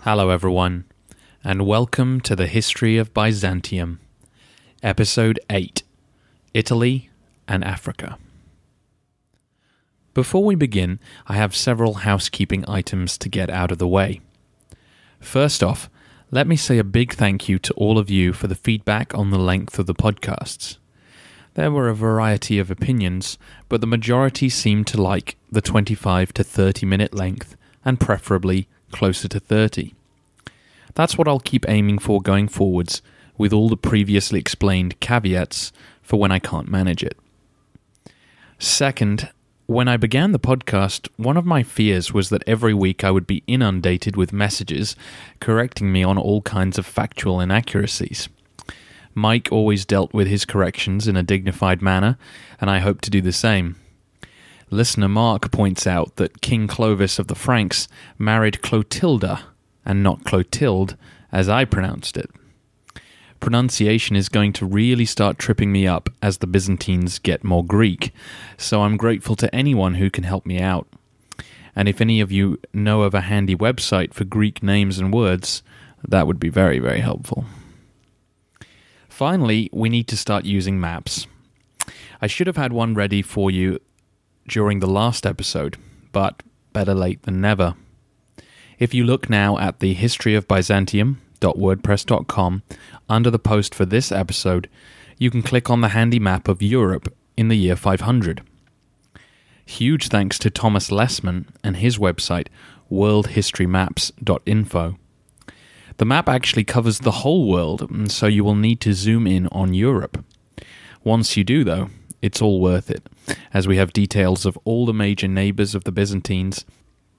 Hello everyone, and welcome to the History of Byzantium, Episode 8, Italy and Africa. Before we begin, I have several housekeeping items to get out of the way. First off, let me say a big thank you to all of you for the feedback on the length of the podcasts. There were a variety of opinions, but the majority seemed to like the 25 to 30 minute length, and preferably closer to 30. That's what I'll keep aiming for going forwards, with all the previously explained caveats for when I can't manage it. Second, when I began the podcast, one of my fears was that every week I would be inundated with messages correcting me on all kinds of factual inaccuracies. Mike always dealt with his corrections in a dignified manner, and I hope to do the same. Listener Mark points out that King Clovis of the Franks married Clotilda, and not Clotilde, as I pronounced it. Pronunciation is going to really start tripping me up as the Byzantines get more Greek, so I'm grateful to anyone who can help me out. And if any of you know of a handy website for Greek names and words, that would be very, very helpful. Finally, we need to start using maps. I should have had one ready for you during the last episode, but better late than never. If you look now at the historyofbyzantium.wordpress.com, under the post for this episode, you can click on the handy map of Europe in the year 500. Huge thanks to Thomas Lessman and his website, worldhistorymaps.info. The map actually covers the whole world, so you will need to zoom in on Europe. Once you do, though, it's all worth it, as we have details of all the major neighbours of the Byzantines,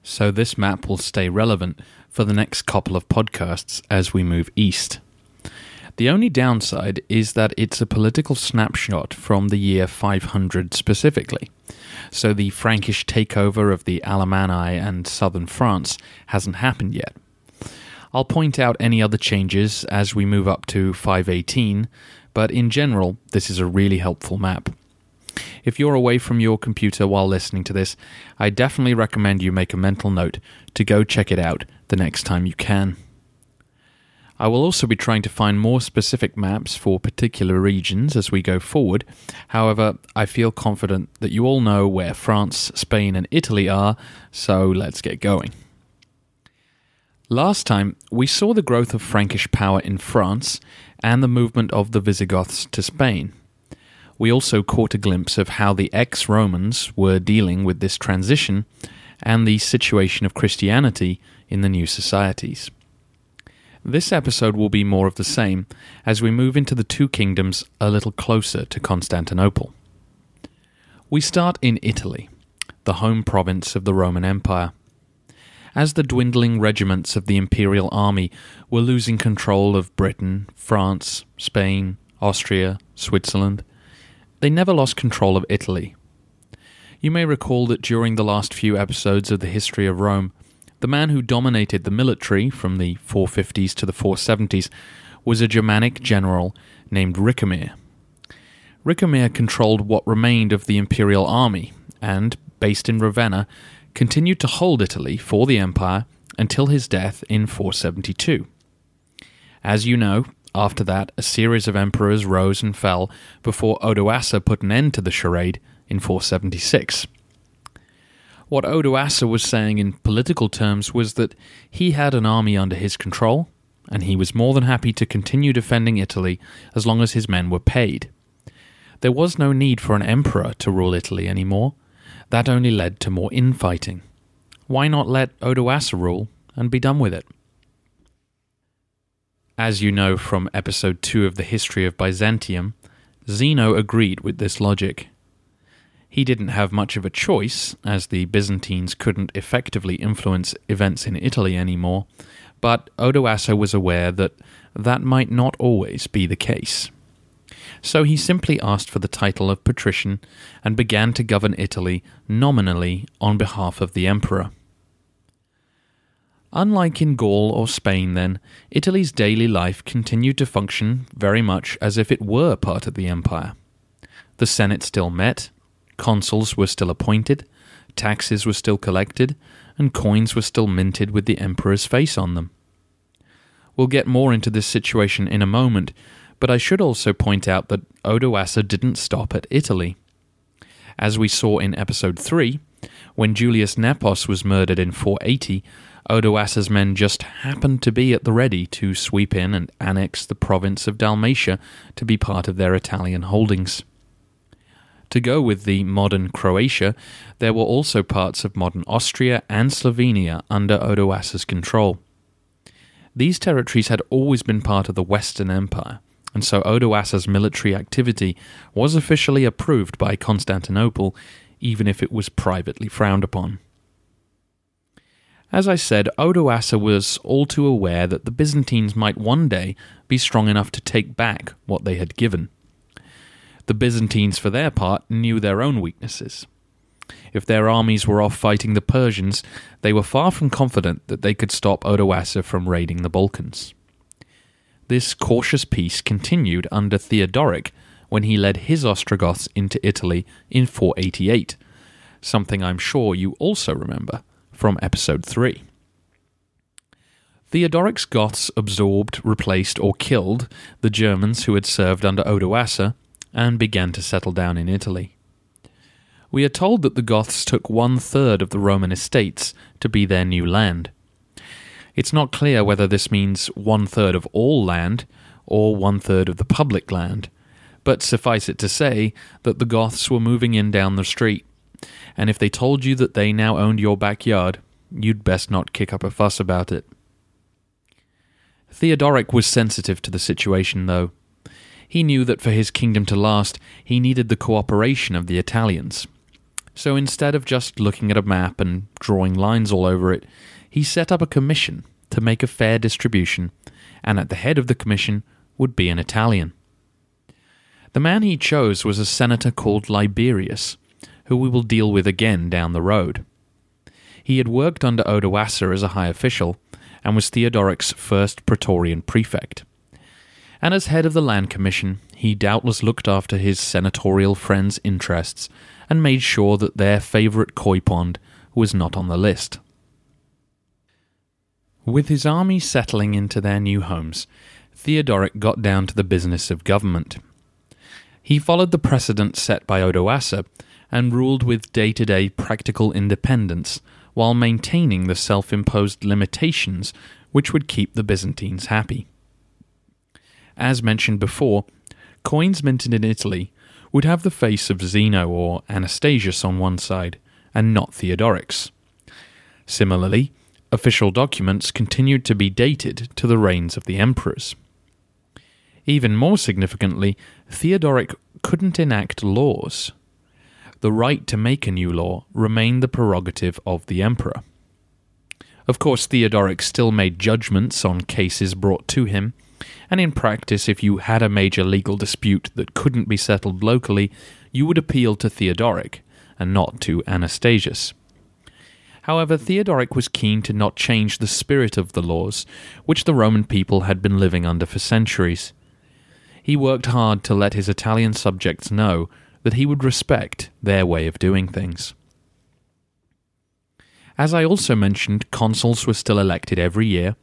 so this map will stay relevant for the next couple of podcasts as we move east. The only downside is that it's a political snapshot from the year 500 specifically, so the Frankish takeover of the Alemanni and southern France hasn't happened yet. I'll point out any other changes as we move up to 518, but in general, this is a really helpful map. If you're away from your computer while listening to this, I definitely recommend you make a mental note to go check it out the next time you can. I will also be trying to find more specific maps for particular regions as we go forward. However, I feel confident that you all know where France, Spain and Italy are, so let's get going. Last time, we saw the growth of Frankish power in France and the movement of the Visigoths to Spain. We also caught a glimpse of how the ex-Romans were dealing with this transition and the situation of Christianity in the new societies. This episode will be more of the same as we move into the two kingdoms a little closer to Constantinople. We start in Italy, the home province of the Roman Empire. As the dwindling regiments of the imperial army were losing control of Britain, France, Spain, Austria, Switzerland, they never lost control of Italy. You may recall that during the last few episodes of the history of Rome, the man who dominated the military from the 450s to the 470s was a Germanic general named Ricimer. Ricimer controlled what remained of the imperial army and, based in Ravenna, continued to hold Italy for the empire until his death in 472. As you know, after that, a series of emperors rose and fell before Odoacer put an end to the charade in 476. What Odoacer was saying in political terms was that he had an army under his control, and he was more than happy to continue defending Italy as long as his men were paid. There was no need for an emperor to rule Italy anymore. That only led to more infighting. Why not let Odoacer rule and be done with it? As you know from episode 2 of the History of Byzantium, Zeno agreed with this logic. He didn't have much of a choice, as the Byzantines couldn't effectively influence events in Italy anymore, but Odoacer was aware that that might not always be the case. So he simply asked for the title of patrician and began to govern Italy nominally on behalf of the emperor. Unlike in Gaul or Spain then, Italy's daily life continued to function very much as if it were part of the empire. The Senate still met, consuls were still appointed, taxes were still collected, and coins were still minted with the emperor's face on them. We'll get more into this situation in a moment, but I should also point out that Odoacer didn't stop at Italy. As we saw in episode 3, when Julius Nepos was murdered in 480, Odoacer's men just happened to be at the ready to sweep in and annex the province of Dalmatia to be part of their Italian holdings. To go with the modern Croatia, there were also parts of modern Austria and Slovenia under Odoacer's control. These territories had always been part of the Western Empire, and so Odoacer's military activity was officially approved by Constantinople, even if it was privately frowned upon. As I said, Odoacer was all too aware that the Byzantines might one day be strong enough to take back what they had given. The Byzantines, for their part, knew their own weaknesses. If their armies were off fighting the Persians, they were far from confident that they could stop Odoacer from raiding the Balkans. This cautious peace continued under Theodoric when he led his Ostrogoths into Italy in 488, something I'm sure you also remember from episode 3. Theodoric's Goths absorbed, replaced, or killed the Germans who had served under Odoacer and began to settle down in Italy. We are told that the Goths took 1/3 of the Roman estates to be their new land. It's not clear whether this means 1/3 of all land or 1/3 of the public land, but suffice it to say that the Goths were moving in down the street, and if they told you that they now owned your backyard, you'd best not kick up a fuss about it. Theodoric was sensitive to the situation, though. He knew that for his kingdom to last, he needed the cooperation of the Italians. So instead of just looking at a map and drawing lines all over it, he set up a commission to make a fair distribution, and at the head of the commission would be an Italian. The man he chose was a senator called Liberius, who we will deal with again down the road. He had worked under Odoacer as a high official, and was Theodoric's first praetorian prefect. And as head of the land commission, he doubtless looked after his senatorial friends' interests and made sure that their favourite koi pond was not on the list. With his army settling into their new homes, Theodoric got down to the business of government. He followed the precedent set by Odoacer and ruled with day-to-day practical independence while maintaining the self-imposed limitations which would keep the Byzantines happy. As mentioned before, coins minted in Italy would have the face of Zeno or Anastasius on one side, and not Theodoric's. Similarly, official documents continued to be dated to the reigns of the emperors. Even more significantly, Theodoric couldn't enact laws. The right to make a new law remained the prerogative of the emperor. Of course, Theodoric still made judgments on cases brought to him, and in practice, if you had a major legal dispute that couldn't be settled locally, you would appeal to Theodoric, and not to Anastasius. However, Theodoric was keen to not change the spirit of the laws, which the Roman people had been living under for centuries. He worked hard to let his Italian subjects know that he would respect their way of doing things. As I also mentioned, consuls were still elected every year,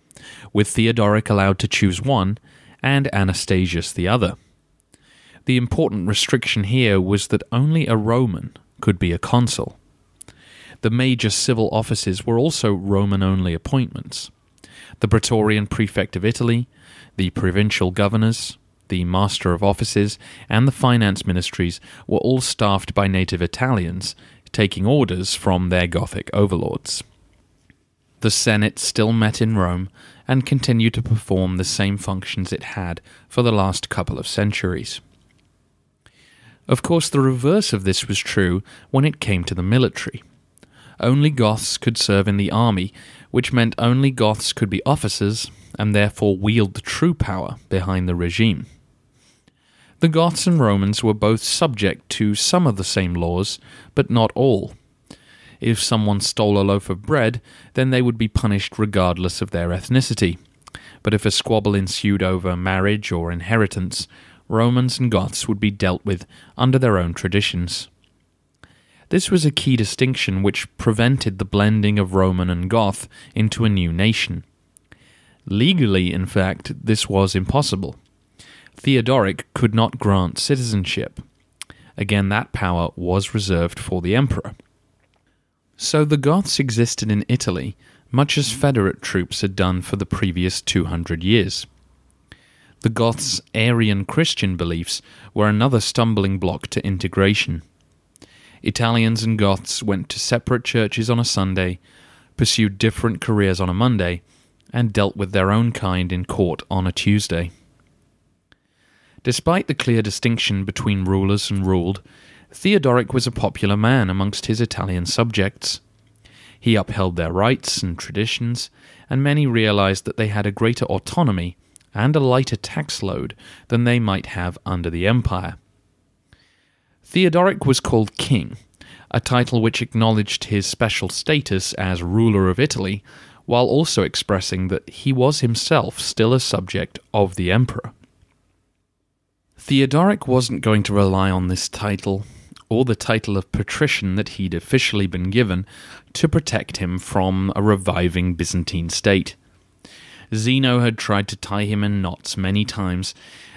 with Theodoric allowed to choose one and Anastasius the other. The important restriction here was that only a Roman could be a consul. The major civil offices were also Roman-only appointments. The Praetorian Prefect of Italy, the provincial governors, the Master of Offices, and the finance ministries were all staffed by native Italians, taking orders from their Gothic overlords. The Senate still met in Rome and continued to perform the same functions it had for the last couple of centuries. Of course, the reverse of this was true when it came to the military. Only Goths could serve in the army, which meant only Goths could be officers and therefore wield the true power behind the regime. The Goths and Romans were both subject to some of the same laws, but not all. If someone stole a loaf of bread, then they would be punished regardless of their ethnicity. But if a squabble ensued over marriage or inheritance, Romans and Goths would be dealt with under their own traditions. This was a key distinction which prevented the blending of Roman and Goth into a new nation. Legally, in fact, this was impossible. Theodoric could not grant citizenship. Again, that power was reserved for the emperor. So the Goths existed in Italy, much as Federate troops had done for the previous 200 years. The Goths' Arian Christian beliefs were another stumbling block to integration. Italians and Goths went to separate churches on a Sunday, pursued different careers on a Monday, and dealt with their own kind in court on a Tuesday. Despite the clear distinction between rulers and ruled, Theodoric was a popular man amongst his Italian subjects. He upheld their rights and traditions, and many realized that they had a greater autonomy and a lighter tax load than they might have under the empire. Theodoric was called king, a title which acknowledged his special status as ruler of Italy, while also expressing that he was himself still a subject of the emperor. Theodoric wasn't going to rely on this title, or the title of patrician that he'd officially been given, to protect him from a reviving Byzantine state. Zeno had tried to tie him in knots many times,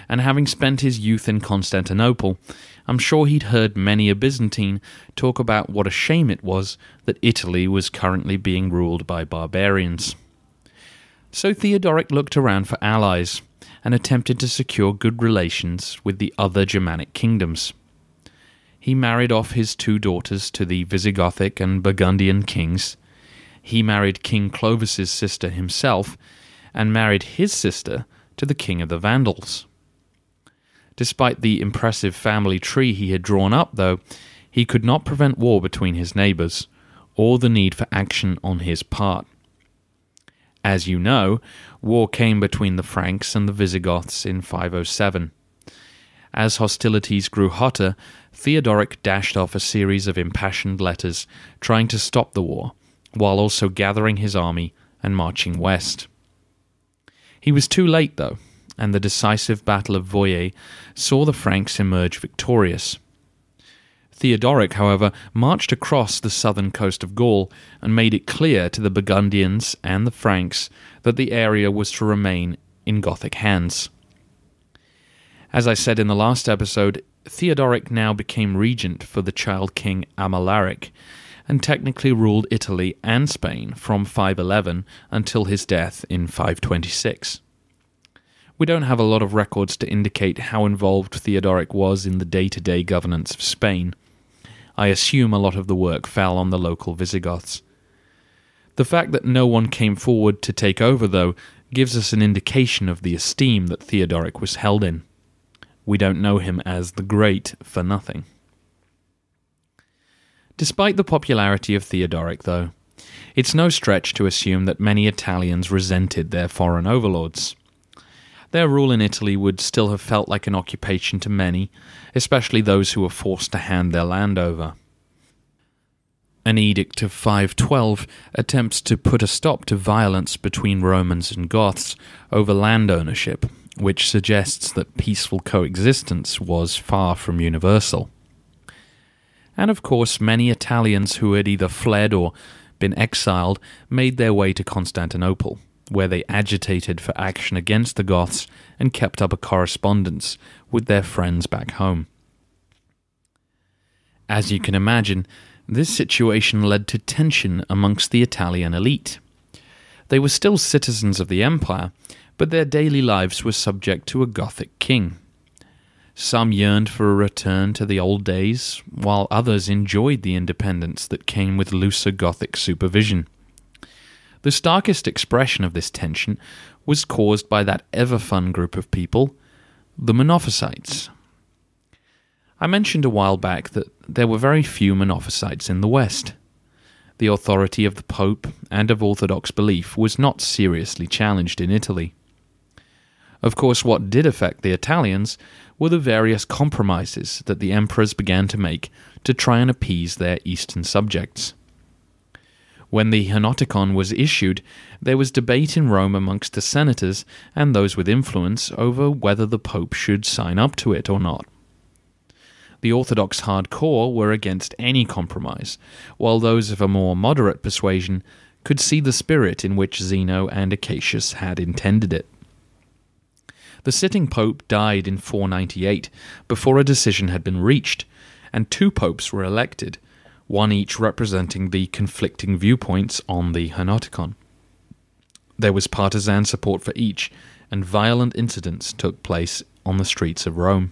and having spent his youth in Constantinople, I'm sure he'd heard many a Byzantine talk about what a shame it was that Italy was currently being ruled by barbarians. So Theodoric looked around for allies, and attempted to secure good relations with the other Germanic kingdoms. He married off his 2 daughters to the Visigothic and Burgundian kings. He married King Clovis's sister himself, and married his sister to the king of the Vandals. Despite the impressive family tree he had drawn up, though, he could not prevent war between his neighbours, or the need for action on his part. As you know, war came between the Franks and the Visigoths in 507. As hostilities grew hotter, Theodoric dashed off a series of impassioned letters trying to stop the war, while also gathering his army and marching west. He was too late, though, and the decisive Battle of Voye saw the Franks emerge victorious. Theodoric, however, marched across the southern coast of Gaul and made it clear to the Burgundians and the Franks that the area was to remain in Gothic hands. As I said in the last episode, Theodoric now became regent for the child king Amalaric, and technically ruled Italy and Spain from 511 until his death in 526. We don't have a lot of records to indicate how involved Theodoric was in the day-to-day governance of Spain. I assume a lot of the work fell on the local Visigoths. The fact that no one came forward to take over, though, gives us an indication of the esteem that Theodoric was held in. We don't know him as the Great for nothing. Despite the popularity of Theodoric, though, it's no stretch to assume that many Italians resented their foreign overlords. Their rule in Italy would still have felt like an occupation to many, especially those who were forced to hand their land over. An edict of 512 attempts to put a stop to violence between Romans and Goths over land ownership, which suggests that peaceful coexistence was far from universal. And of course, many Italians who had either fled or been exiled made their way to Constantinople, where they agitated for action against the Goths and kept up a correspondence with their friends back home. As you can imagine, this situation led to tension amongst the Italian elite. They were still citizens of the empire, but their daily lives were subject to a Gothic king. Some yearned for a return to the old days, while others enjoyed the independence that came with looser Gothic supervision. The starkest expression of this tension was caused by that ever-fun group of people, the Monophysites. I mentioned a while back that there were very few Monophysites in the West. The authority of the Pope and of Orthodox belief was not seriously challenged in Italy. Of course, what did affect the Italians were the various compromises that the emperors began to make to try and appease their eastern subjects. When the Henoticon was issued, there was debate in Rome amongst the senators and those with influence over whether the Pope should sign up to it or not. The Orthodox hardcore were against any compromise, while those of a more moderate persuasion could see the spirit in which Zeno and Acacius had intended it. The sitting pope died in 498 before a decision had been reached, and 2 popes were elected, one each representing the conflicting viewpoints on the Henoticon. There was partisan support for each, and violent incidents took place on the streets of Rome.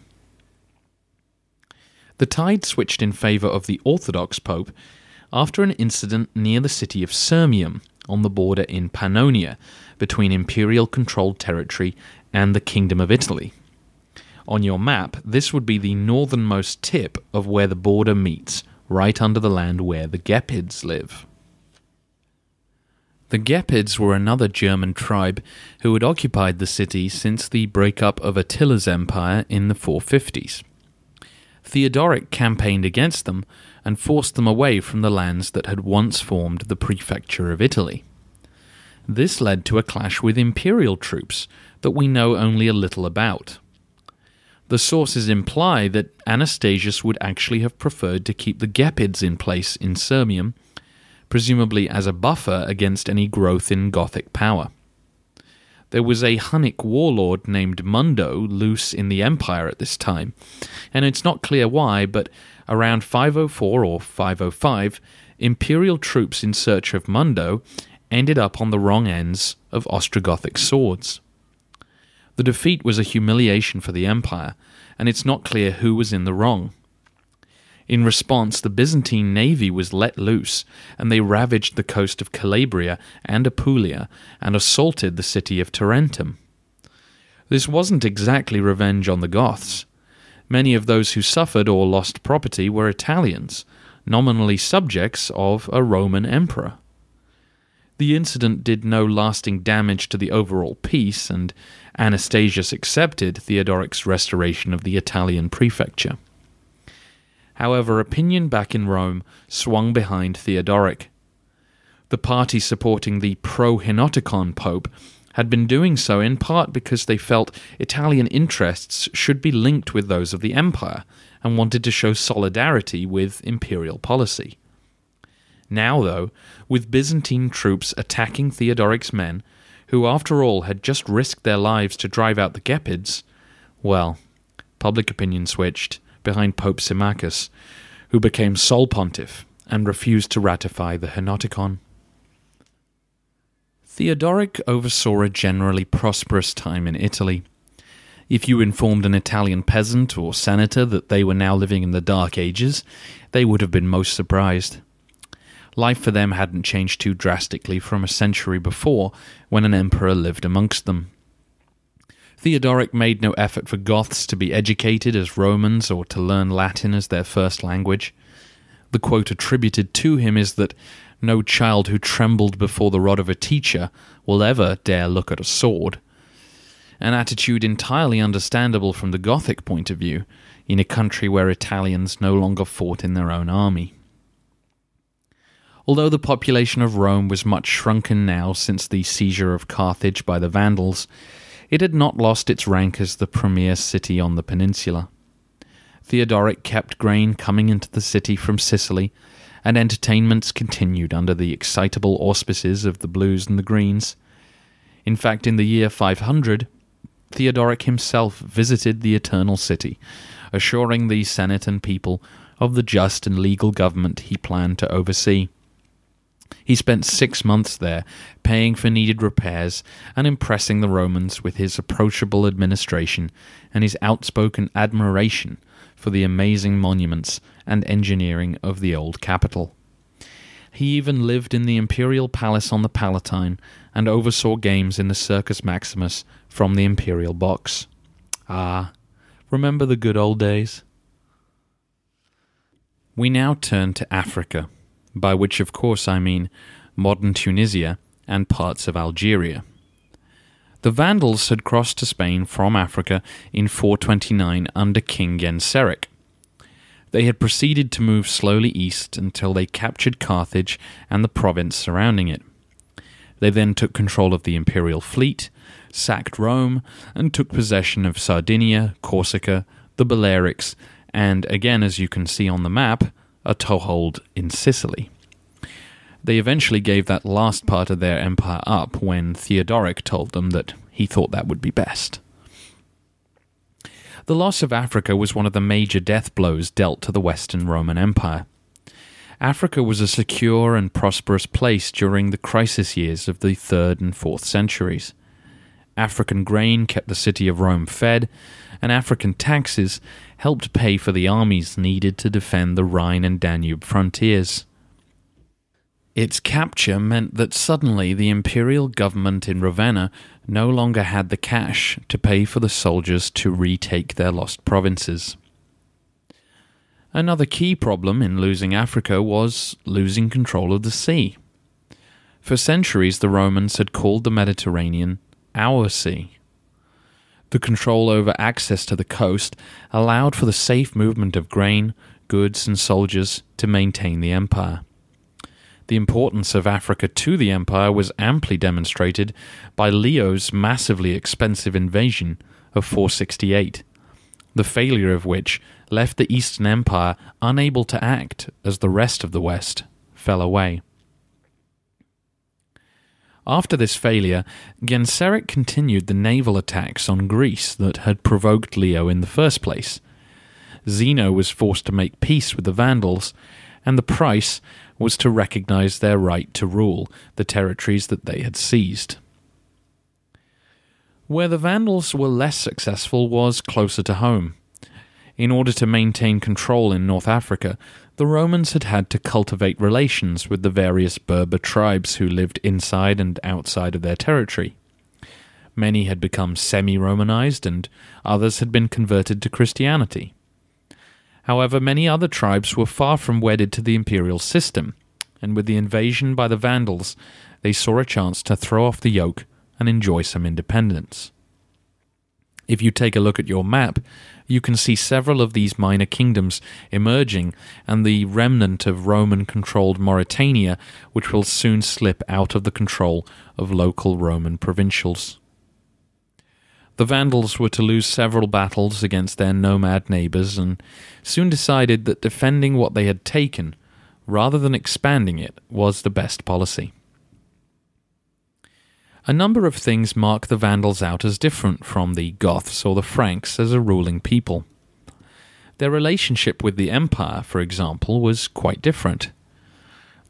The tide switched in favour of the Orthodox pope after an incident near the city of Sirmium, on the border in Pannonia, between imperial-controlled territory and the Kingdom of Italy. On your map, this would be the northernmost tip of where the border meets, right under the land where the Gepids live. The Gepids were another German tribe who had occupied the city since the breakup of Attila's empire in the 450s. Theodoric campaigned against them and forced them away from the lands that had once formed the prefecture of Italy. This led to a clash with imperial troops that we know only a little about. The sources imply that Anastasius would actually have preferred to keep the Gepids in place in Sirmium, presumably as a buffer against any growth in Gothic power. There was a Hunnic warlord named Mundo loose in the empire at this time, and it's not clear why, but around 504 or 505, imperial troops in search of Mundo ended up on the wrong ends of Ostrogothic swords. The defeat was a humiliation for the empire, and it's not clear who was in the wrong. In response, the Byzantine navy was let loose, and they ravaged the coast of Calabria and Apulia and assaulted the city of Tarentum. This wasn't exactly revenge on the Goths. Many of those who suffered or lost property were Italians, nominally subjects of a Roman emperor. The incident did no lasting damage to the overall peace, and Anastasius accepted Theodoric's restoration of the Italian prefecture. However, opinion back in Rome swung behind Theodoric. The party supporting the pro-Henoticon pope had been doing so in part because they felt Italian interests should be linked with those of the empire and wanted to show solidarity with imperial policy. Now, though, with Byzantine troops attacking Theodoric's men, who after all had just risked their lives to drive out the Gepids, well, public opinion switched behind Pope Symmachus, who became sole pontiff and refused to ratify the Henoticon. Theodoric oversaw a generally prosperous time in Italy. If you informed an Italian peasant or senator that they were now living in the Dark Ages, they would have been most surprised. Life for them hadn't changed too drastically from a century before, when an emperor lived amongst them. Theodoric made no effort for Goths to be educated as Romans or to learn Latin as their first language. The quote attributed to him is that no child who trembled before the rod of a teacher will ever dare look at a sword, an attitude entirely understandable from the Gothic point of view, in a country where Italians no longer fought in their own army. Although the population of Rome was much shrunken now since the seizure of Carthage by the Vandals, it had not lost its rank as the premier city on the peninsula. Theodoric kept grain coming into the city from Sicily, and entertainments continued under the excitable auspices of the Blues and the Greens. In fact, in the year 500, Theodoric himself visited the Eternal City, assuring the Senate and people of the just and legal government he planned to oversee. He spent 6 months there, paying for needed repairs and impressing the Romans with his approachable administration and his outspoken admiration for the amazing monuments and engineering of the old capital. He even lived in the imperial palace on the Palatine and oversaw games in the Circus Maximus from the imperial box. Ah, remember the good old days? We now turn to Africa, by which of course I mean modern Tunisia and parts of Algeria. The Vandals had crossed to Spain from Africa in 429 under King Genseric. They had proceeded to move slowly east until they captured Carthage and the province surrounding it. They then took control of the imperial fleet, sacked Rome, and took possession of Sardinia, Corsica, the Balearics, and again, as you can see on the map, a toehold in Sicily. They eventually gave that last part of their empire up when Theodoric told them that he thought that would be best. The loss of Africa was one of the major death blows dealt to the Western Roman Empire. Africa was a secure and prosperous place during the crisis years of the 3rd and 4th centuries. African grain kept the city of Rome fed, and African taxes helped pay for the armies needed to defend the Rhine and Danube frontiers. Its capture meant that suddenly the imperial government in Ravenna no longer had the cash to pay for the soldiers to retake their lost provinces. Another key problem in losing Africa was losing control of the sea. For centuries, the Romans had called the Mediterranean our sea. The control over access to the coast allowed for the safe movement of grain, goods, and soldiers to maintain the empire. The importance of Africa to the empire was amply demonstrated by Leo's massively expensive invasion of 468, the failure of which left the Eastern Empire unable to act as the rest of the West fell away. After this failure, Genseric continued the naval attacks on Greece that had provoked Leo in the first place. Zeno was forced to make peace with the Vandals, and the price was to recognize their right to rule the territories that they had seized. Where the Vandals were less successful was closer to home. In order to maintain control in North Africa, the Romans had had to cultivate relations with the various Berber tribes who lived inside and outside of their territory. Many had become semi-Romanized, and others had been converted to Christianity. However, many other tribes were far from wedded to the imperial system, and with the invasion by the Vandals, they saw a chance to throw off the yoke and enjoy some independence. If you take a look at your map, you can see several of these minor kingdoms emerging and the remnant of Roman-controlled Mauritania, which will soon slip out of the control of local Roman provincials. The Vandals were to lose several battles against their nomad neighbours and soon decided that defending what they had taken, rather than expanding it, was the best policy. A number of things mark the Vandals out as different from the Goths or the Franks as a ruling people. Their relationship with the Empire, for example, was quite different.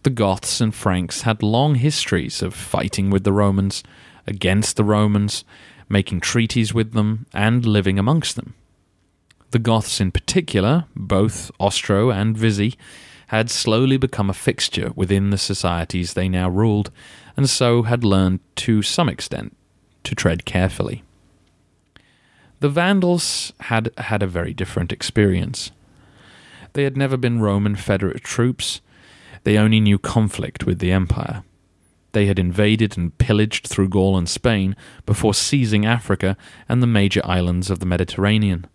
The Goths and Franks had long histories of fighting with the Romans, against the Romans, making treaties with them, and living amongst them. The Goths in particular, both Ostro and Visi, had slowly become a fixture within the societies they now ruled, and so had learned to some extent to tread carefully. The Vandals had had a very different experience. They had never been Roman federate troops. They only knew conflict with the Empire. They had invaded and pillaged through Gaul and Spain before seizing Africa and the major islands of the Mediterranean.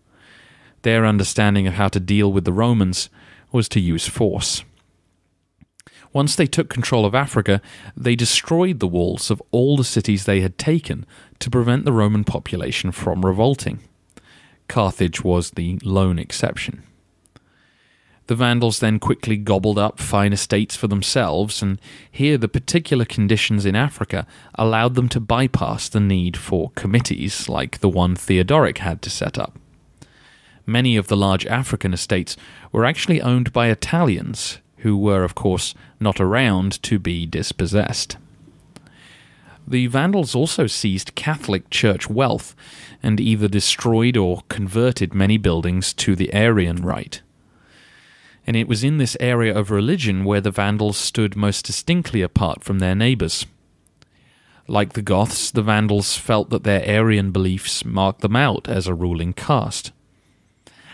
Their understanding of how to deal with the Romans was to use force. Once they took control of Africa, they destroyed the walls of all the cities they had taken to prevent the Roman population from revolting. Carthage was the lone exception. The Vandals then quickly gobbled up fine estates for themselves, and here the particular conditions in Africa allowed them to bypass the need for committees like the one Theodoric had to set up. Many of the large African estates were actually owned by Italians, who were, of course, not around to be dispossessed. The Vandals also seized Catholic church wealth and either destroyed or converted many buildings to the Arian rite. And it was in this area of religion where the Vandals stood most distinctly apart from their neighbours. Like the Goths, the Vandals felt that their Arian beliefs marked them out as a ruling caste.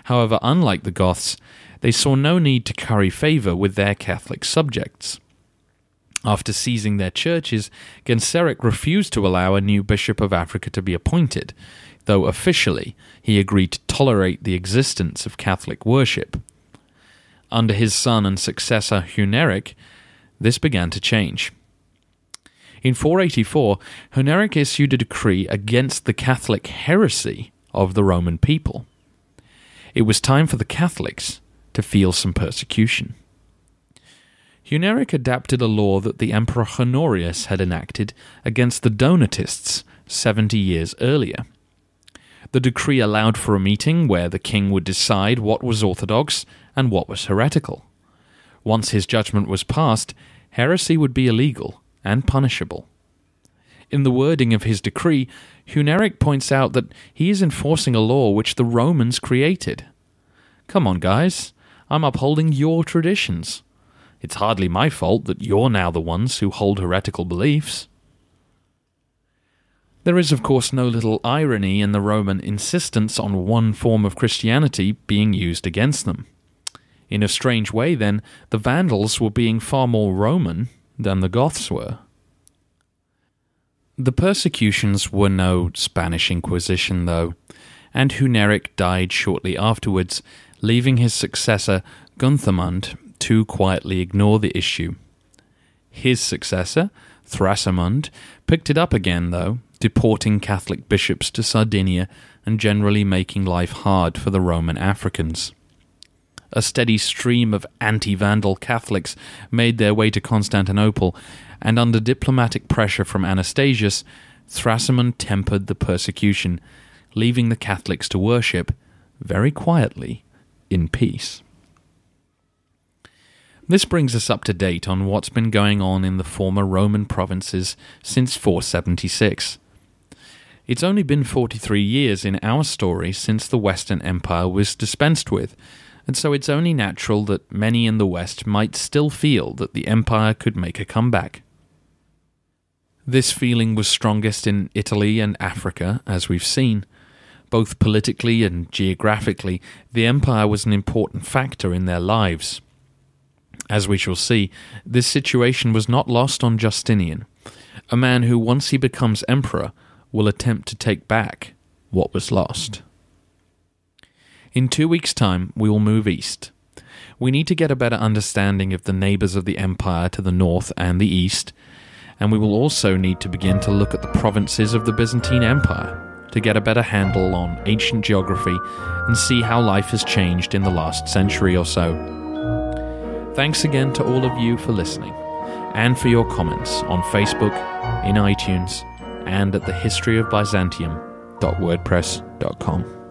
However, unlike the Goths, they saw no need to curry favour with their Catholic subjects. After seizing their churches, Genseric refused to allow a new bishop of Africa to be appointed, though officially he agreed to tolerate the existence of Catholic worship. Under his son and successor Huneric, this began to change. In 484, Huneric issued a decree against the Catholic heresy of the Roman people. It was time for the Catholics to feel some persecution. Huneric adapted a law that the Emperor Honorius had enacted against the Donatists 70 years earlier. The decree allowed for a meeting where the king would decide what was orthodox and what was heretical. Once his judgment was passed, heresy would be illegal and punishable. In the wording of his decree, Huneric points out that he is enforcing a law which the Romans created. Come on, guys, I'm upholding your traditions. It's hardly my fault that you're now the ones who hold heretical beliefs. There is, of course, no little irony in the Roman insistence on one form of Christianity being used against them. In a strange way, then, the Vandals were being far more Roman than the Goths were. The persecutions were no Spanish Inquisition, though, and Huneric died shortly afterwards, leaving his successor, Gunthermund, to quietly ignore the issue. His successor, Thrasimund, picked it up again, though, deporting Catholic bishops to Sardinia and generally making life hard for the Roman Africans. A steady stream of anti-Vandal Catholics made their way to Constantinople, and under diplomatic pressure from Anastasius, Thrasimund tempered the persecution, leaving the Catholics to worship, very quietly, in peace. This brings us up to date on what's been going on in the former Roman provinces since 476. It's only been 43 years in our story since the Western Empire was dispensed with, and so it's only natural that many in the West might still feel that the empire could make a comeback. This feeling was strongest in Italy and Africa, as we've seen. Both politically and geographically, the empire was an important factor in their lives. As we shall see, this situation was not lost on Justinian, a man who, once he becomes emperor, will attempt to take back what was lost. In 2 weeks' time, we will move east. We need to get a better understanding of the neighbours of the empire to the north and the east, and we will also need to begin to look at the provinces of the Byzantine Empire to get a better handle on ancient geography and see how life has changed in the last century or so. Thanks again to all of you for listening, and for your comments on Facebook, in iTunes, and at thehistoryofbyzantium.wordpress.com.